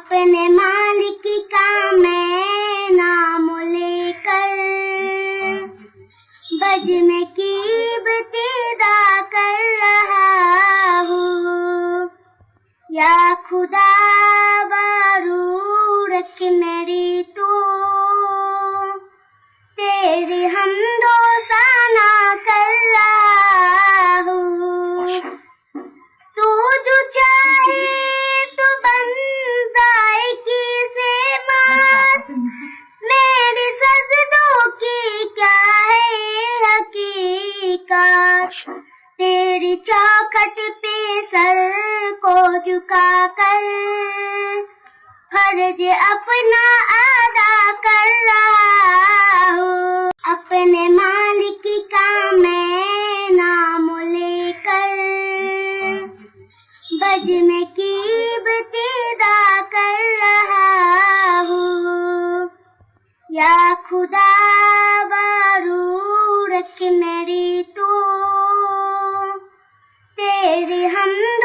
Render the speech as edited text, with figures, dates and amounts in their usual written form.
اپنے مالک کا میں نام لے کر بج میں کی ابتدا کر رہا ہوں. یا خدا بارو رکھ میری تو تیری حمد و ثنا کر رہا ہوں. تو جو چاہے تو بن ذائقی سے مات، میری سجدوں کی کیا ہے حقیقت. تیری چوکھٹ پہ سر کو جھکا کر فرض اپنا ادا کر رہا ہوں. اپنے مالک کا میں نام لے کر بج میں کی ابتدا کر رہا ہوں. یا خدا بارو رکھ میری تو تیری حمد